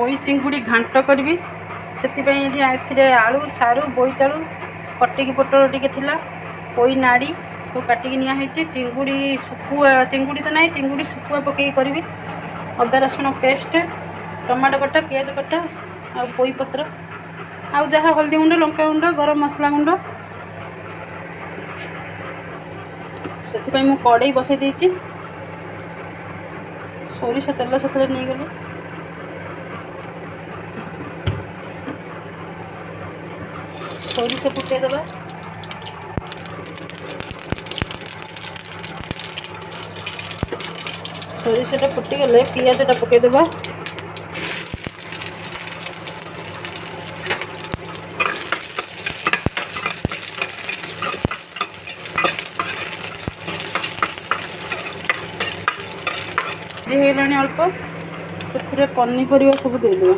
पोई चिंगुड़ी घांट करी से आलू सारू बोईतालू कटिकी पोटल टिके थिला पोई नाड़ी सब काटिकी निया चिंगुड़ी सुकुआ चिंगुड़ी तो ना चिंगुड़ी सुकुआ पकई करी अदा रसुण पेस्ट टमाटो कटा पियाज कटा आ पोई पत्र आउ जहाँ हल्दी गुंड लंका गुंड गरम मसला गुंड से मु कड़े बसई देती सोरिष तेल से नहीं गली सोरिष फुटेदबा सोरिषटा फुटीगले पियाजटा पकईदेबा हेलानी अल्प से पनीपरिया सब देदेबा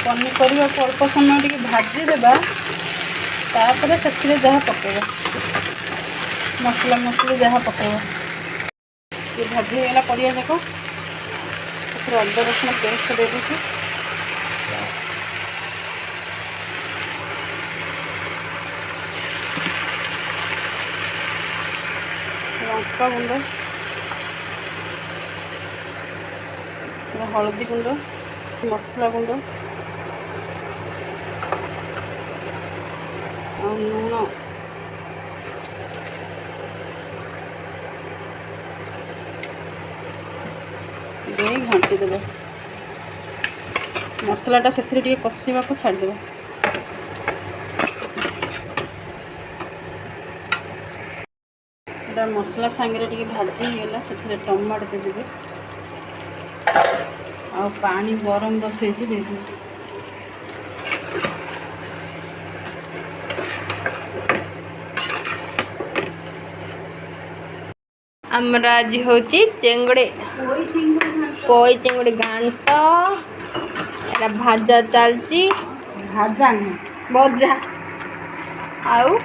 पनीपरिया को अल्प समय टिके भाजीदेबा तापर से जहाँ पकेबा मसला मसली जहाँ पकेबा ये भाजी होगा परिया जाक अदा रसुण पेस्ट दे दीजिए लंका गुंड हल्दी गुंड मसला गुंड और लूण घाटी देव मसलाटा से कषा को छाड़देव मसला सांगे टे भाजी गला से टमाटो देदेवे आ पानी गरम बसई देदेवे आमर आज हूँ चेंगुड़ी पोई चिंगुड़ी घांट एटा भाजा चलची भाजा नहीं भजा आउ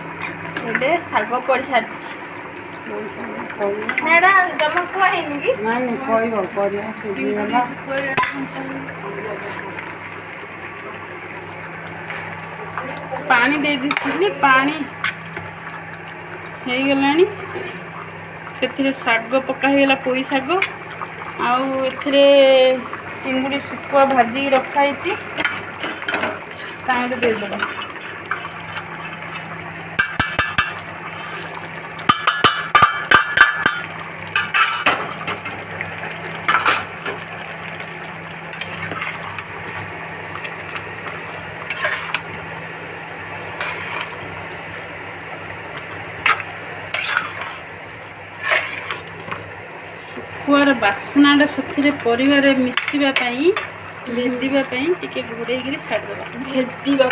ये शाग पड़ सारी जमा कहे नहीं कहगला पानी दे दी पानी हो गला से शाग पकाईगला पोई शाग आउ एथिरे चिंगुड़ी सुकुआ भाजी रखाई देदेबा सुकुआर बासनाटा से परिवार मिसापी भेदिवाई टे घोड़े छाड़देवा भेदिवा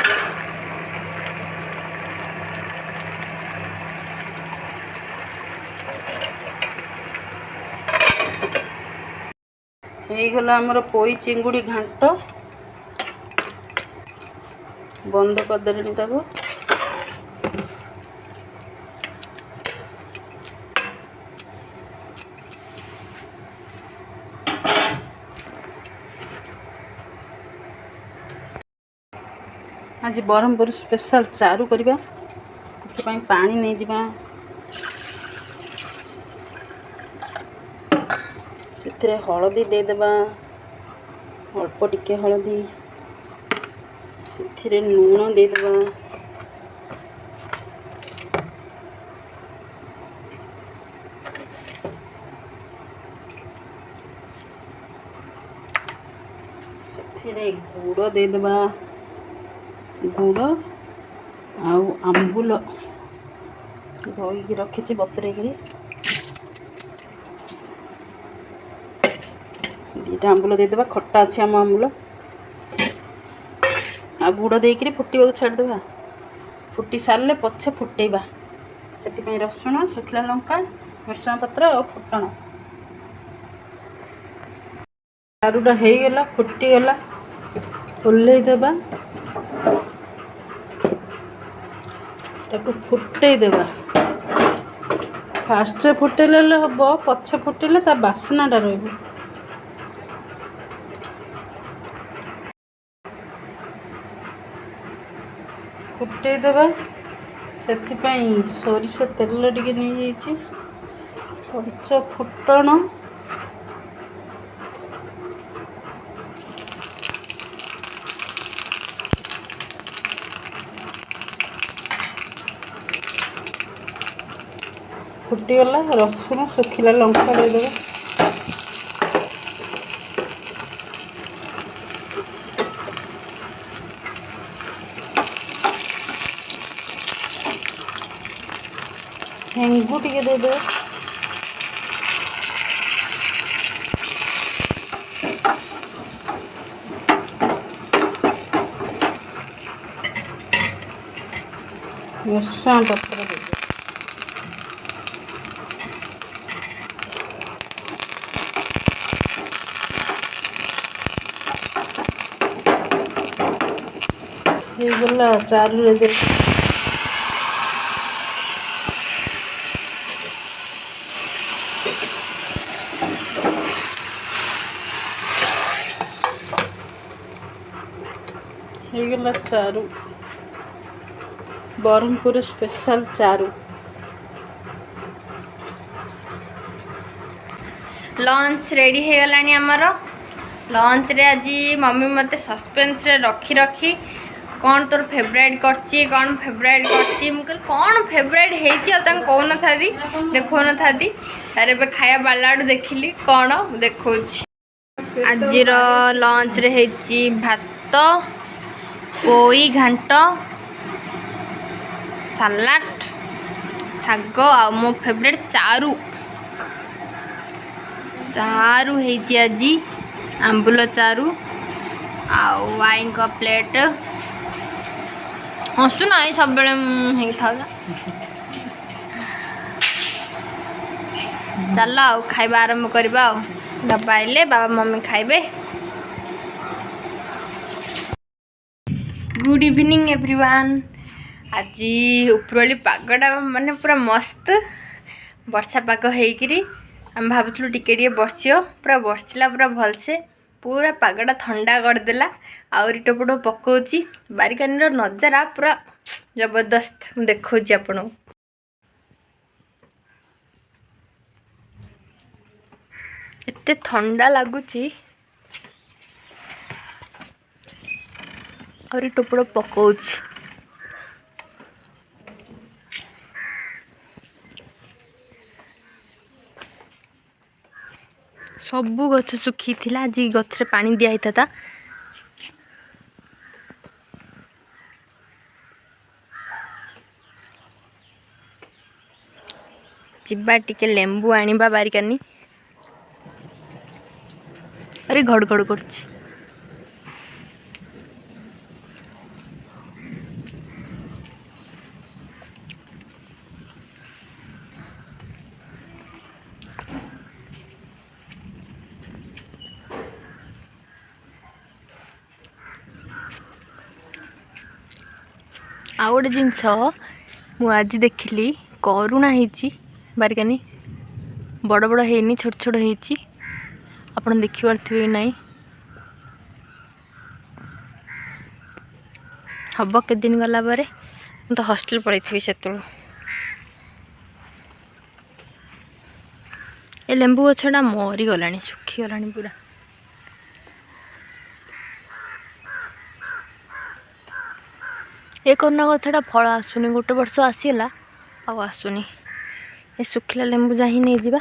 गला आमर पोई चिंगुड़ी घांट बंद करदे ताको आज ब्रह्मपुर स्पेशल चारू करवा पानी नहीं जावा से हलदी देदेबा अल्प टिके हलदी से लूण देदेबा से गुड़ देदेबा गुड़ आउ आंबुल धोई रखी बतरेकरी दीटा आंबुल देदेबा खट्टा अच्छे आम आंबुल आ गुड़ देकर फुटा छाड़देवा फुटी सारे पछे फुटेबा से रसुण शुखला लंका भृषण पत्र और फुटण चारूटा हो गला फुटीगला ओल्लई देबा ताको फुटई देबा फास्ट रे फुटेले हम पछे फुटेले ता बास्नाटा रहिबो फुटई देबा ସେଥିପାଇଁ ସୋରିଷ ତେଲ ଟିକେ ନେଇଯାଇଛି ପଞ୍ଚ ଫୁଟଣ फुटीगला रसुण शुखिला लंका ଦେଇଦେବା हेंगू ଟିକେ ଦେଇଦେବା ଭୃଷଙ୍ଗ ପତ୍ର ଦେଇଦେବା ହେଇଗଲା ଚାରୁରେ ଦେଇ ହେଇଗଲା ଚାରୁ ବ୍ରହ୍ମପୁର ସ୍ପେଶାଲ ଚାରୁ लंच रेडी हो गलानी आमर लंच रे आज मम्मी मते सस्पेंस रे रखी रखी कौन तोर फेवरेट करची कौन फेवरेट करची मुझे कौन फेवरेट हेची आ तां कौन थादी देखो न थादी अरे बे खाया बालाडू देखिली कौन देखौची आज रो लंच रे हेची भात पोई घांट सलाड साग आ मो फेवरेट चारू चारू हेची आज आंबुल चारू आउ वाइन का प्लेट हसु ना सब बेले था चल आउ खाइबा आरंभ करबा आउ डब्बा आइले बाबा मम्मी खाइबे गुड इवनिंग एवरीवन आज उपरली पागटा माने पूरा मस्त वर्षा पाग होइकरी हम भावुलु टिके बर्षियो पूरा बर्षिला पूरा भलसे पूरा पागटा ठंडा करदेला आउरी टपटो पकाउची बारिकानी नजारा पूरा जबरदस्त देखौची आपण एते ठंडा लगुची आउरी टपटो पकाउची सबू गछ सुखी थिला आज गछ पानी दिया था जिबा टिके लेंबू आनिबा बारिकानी अरे घड़घड़ करछि आ गोटे जिनस मुझे देखिली करुणा होती बारिकानी बड़ बड़ है छोट छोट होती आप देखिपे ना हम के दिन गला बारे मैं तो हॉस्टल पढ़ी से ए लेंबू गछटा मरी गला सुखी गला पूरा ए करुणा गछटा फल आसुनी गोटे वर्ष आसीला आसुनी ए सुखिला लेंबू जा ही नहीं जीवा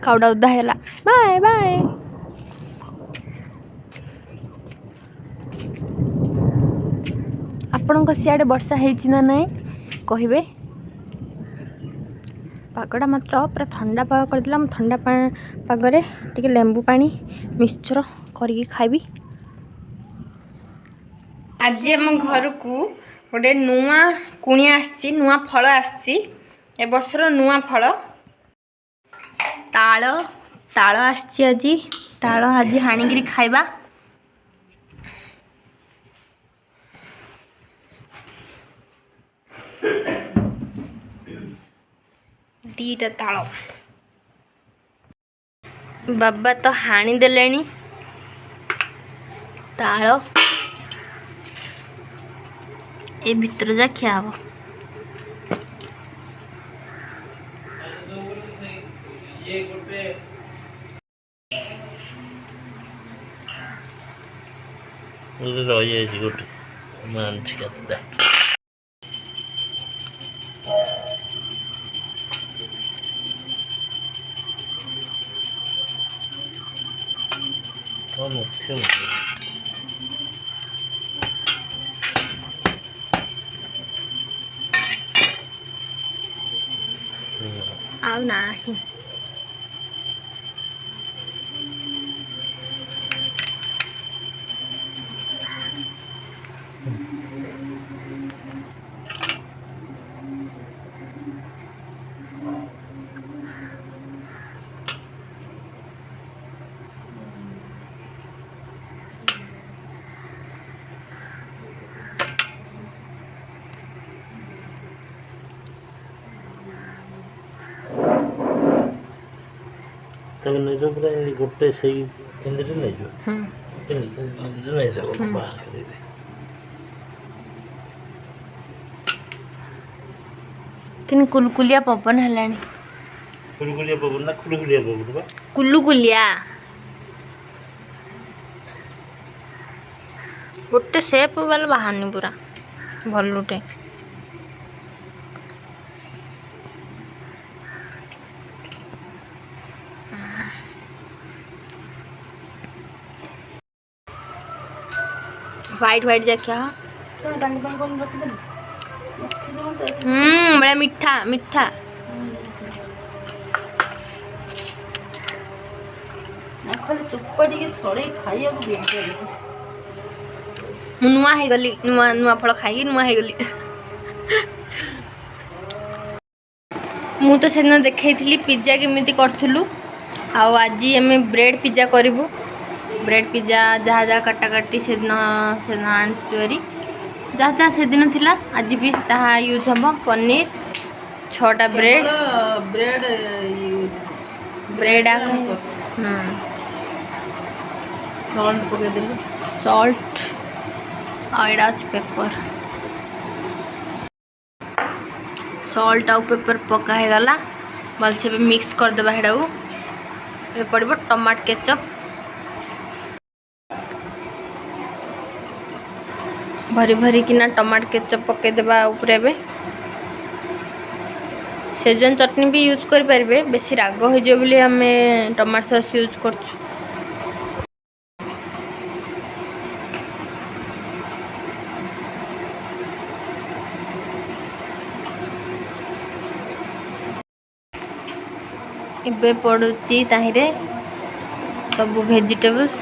खाउडा उदा है बाय बाय ଆପଣଙ୍କ ସିଆଡ଼େ ବର୍ଷା ହେଇଛି ନା ନାହିଁ କହିବେ। ପାଗଟା ମାତ୍ର ପୁରା ଥଣ୍ଡା ପାଗ କରିଦେଲା। ମୁଁ ଥଣ୍ଡା ପାଗରେ ଟିକେ ଲେମ୍ବୁ ପାଣି ମିକ୍ସଚର କରିକି ଖାଇବି। ଆଜି ଆମ ଘରକୁ ଗୋଟେ ନୂଆ କୁଣିଆ ଆସିଛି, ନୂଆ ଫଳ ଆସିଛି। ଏ ବର୍ଷର ନୂଆ ଫଳ ତାଳ ଆସିଛି। ଆଜି ତାଳ ହାଣିକିରି ଖାଇବା। ଦିଟା ତାଳ ବାବା ତ ହାଣି ଦେଲେଣି। ତାଳ ଏ ଭିତରେ ଯା ଖିଆ ହବ। ରହିଯାଇଛି ଗୋଟେ ମାଂଛି କେତେଟା ଆଉ ନାହିଁ। ତାକୁ ନେଇଯିବ ପୁରା ଗୋଟେ ସେଇ କେନ୍ଦ୍ରରେ ନେଇଯିବ। ନେଇଯିବ ବାହାର କରିବି। କିନ୍ତୁ କୁଲକୁଲିଆ ପବନ ହେଲାଣି। କୁଲକୁଲିଆ ପବନ ନା କୁଲକୁଲିଆ ପବନ ବା କୁଲୁକୁଲିଆ ଗୋଟେ ସେପ୍ ବାଲା ବାହାରନି ପୁରା ଭଲଟେ। व्हाइट जा बड़ा मीठा मीठा। खाली चोपा टे छड़े खाइए नुआ है गली नुआ नुआ फल खाई नुआ है गली। मु तो से दिन देखी पिज्जा केमी करूँ। आज आम ब्रेड पिज्जा करूँ। ब्रेड पिज्जा जहाँ जहाँ काटाकाटी से दिन आनी जहाँ जहाँ से दिन थिला आज भी ताहा यूज हम। पनीर 6टा ब्रेड ब्रेड ब्रेड सॉल्ट पकईदेलु सॉल्ट आइडा पेपर सॉल्ट आउ पेपर पका है गला भलसे मिक्स करदेबा हेडा पड़ो टमाट केचप भरी भरी किना टमाट केचप पकईदेबा उपरे बे सेजन चटनी भी यूज कर पारे बेसी राग हो जाए बोली आमे टमाटो सॉस यूज करछु। इबे पड़ुची ताहिरे सब वेजिटेबल्स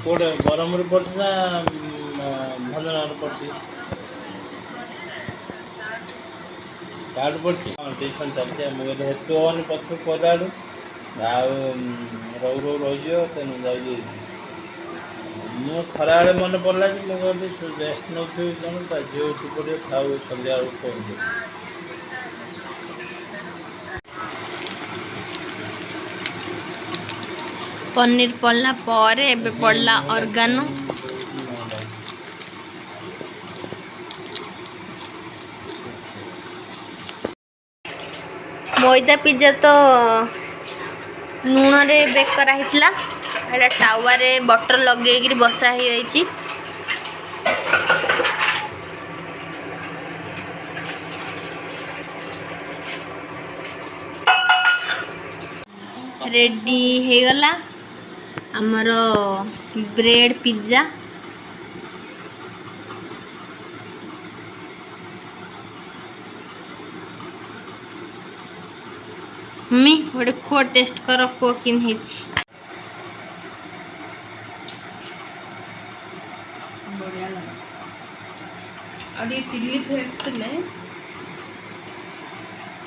कोड़े गरम पड़ी ना भंजन पड़ी कार्ड पड़ी ट्यूशन चलती मुझे हेतु हमें पछुक पड़ा रो रो रही तेणु जाइए मु खरा मन पड़ा मुझे रेस्ट नौ जन झील उठी पड़े खाऊ सन्ध्या फोन पनीर पड़ला पर एबे पड़ला ऑर्गेनो मैदा पिज्जा तो नून रे बेक कराइला एटा टावा रे बटर लगे बसा ही रही। रेडी ହେଇଗଲା ଆମର ब्रेड पिज्जा। मम्मी गोटे खो टेस्ट कर खो किन बढ़िया लगे और ये चिल्ली फ्लेक्स थे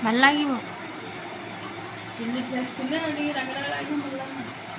भल लगे चिल्ली फ्लेक्स थे और ये रगड़ा लगे भल लगे।